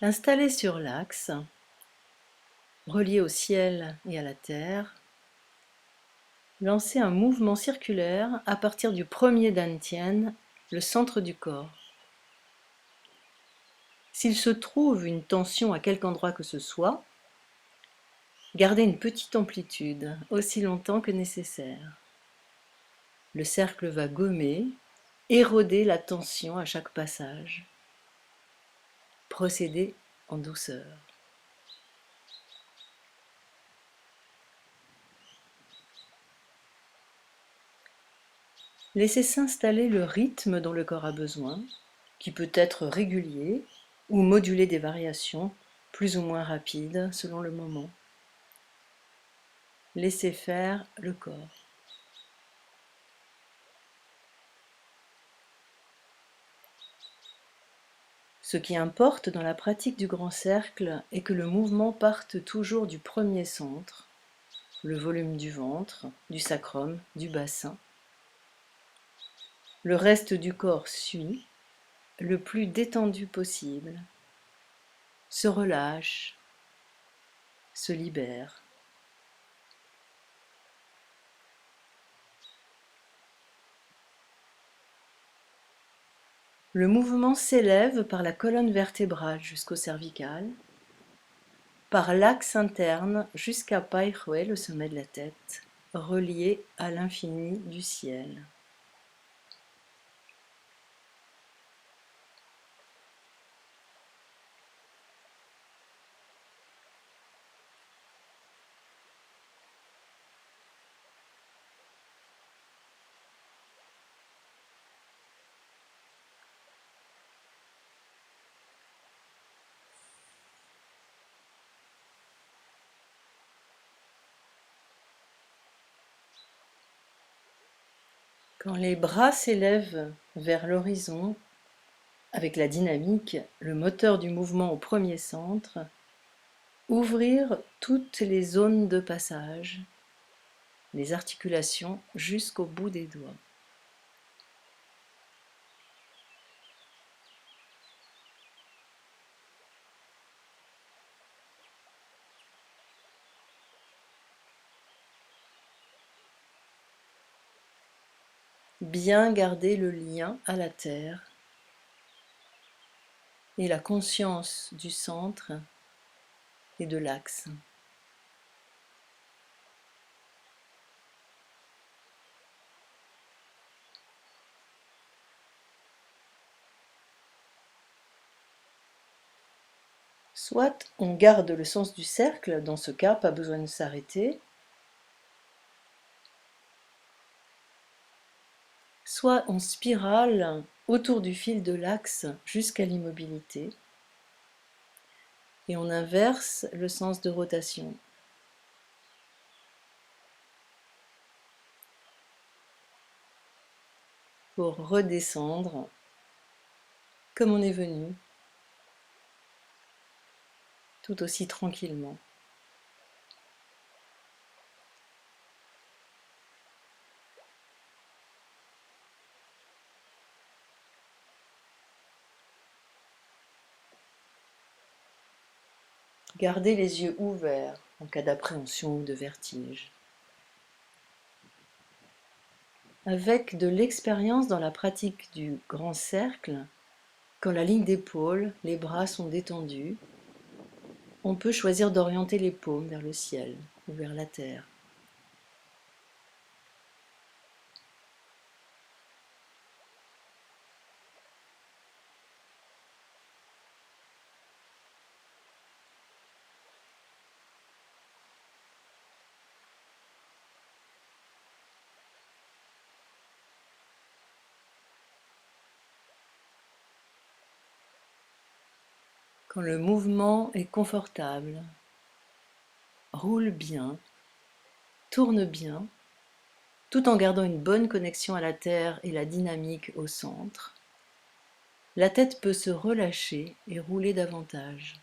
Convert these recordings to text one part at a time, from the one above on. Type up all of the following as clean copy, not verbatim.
Installé sur l'axe, relié au ciel et à la terre, lancez un mouvement circulaire à partir du premier dantian, le centre du corps. S'il se trouve une tension à quelque endroit que ce soit, gardez une petite amplitude, aussi longtemps que nécessaire. Le cercle va gommer, éroder la tension à chaque passage. Procédez en douceur. Laissez s'installer le rythme dont le corps a besoin, qui peut être régulier ou moduler des variations plus ou moins rapides selon le moment. Laissez faire le corps. Ce qui importe dans la pratique du grand cercle est que le mouvement parte toujours du premier centre, le volume du ventre, du sacrum, du bassin. Le reste du corps suit, le plus détendu possible, se relâche, se libère. Le mouvement s'élève par la colonne vertébrale jusqu'au cervical, par l'axe interne jusqu'à Paihue, le sommet de la tête, relié à l'infini du ciel. Quand les bras s'élèvent vers l'horizon, avec la dynamique, le moteur du mouvement au premier centre, ouvrir toutes les zones de passage, les articulations jusqu'au bout des doigts. Bien garder le lien à la terre et la conscience du centre et de l'axe. Soit on garde le sens du cercle, dans ce cas, pas besoin de s'arrêter, soit on spirale autour du fil de l'axe jusqu'à l'immobilité, et on inverse le sens de rotation. Pour redescendre comme on est venu, tout aussi tranquillement. Gardez les yeux ouverts en cas d'appréhension ou de vertige. Avec de l'expérience dans la pratique du grand cercle, quand la ligne d'épaule, les bras sont détendus, on peut choisir d'orienter les paumes vers le ciel ou vers la terre. Quand le mouvement est confortable, roule bien, tourne bien, tout en gardant une bonne connexion à la terre et la dynamique au centre, la tête peut se relâcher et rouler davantage.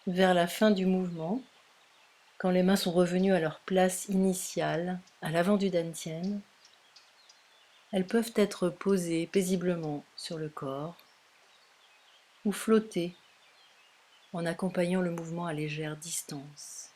Vers la fin du mouvement, quand les mains sont revenues à leur place initiale, à l'avant du dantian, elles peuvent être posées paisiblement sur le corps ou flotter en accompagnant le mouvement à légère distance.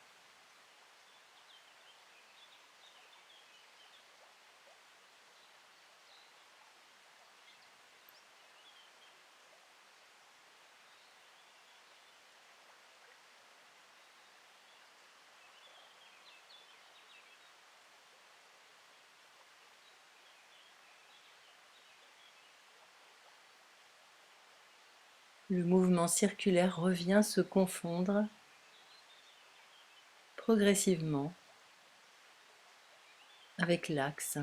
Le mouvement circulaire revient se confondre progressivement avec l'axe.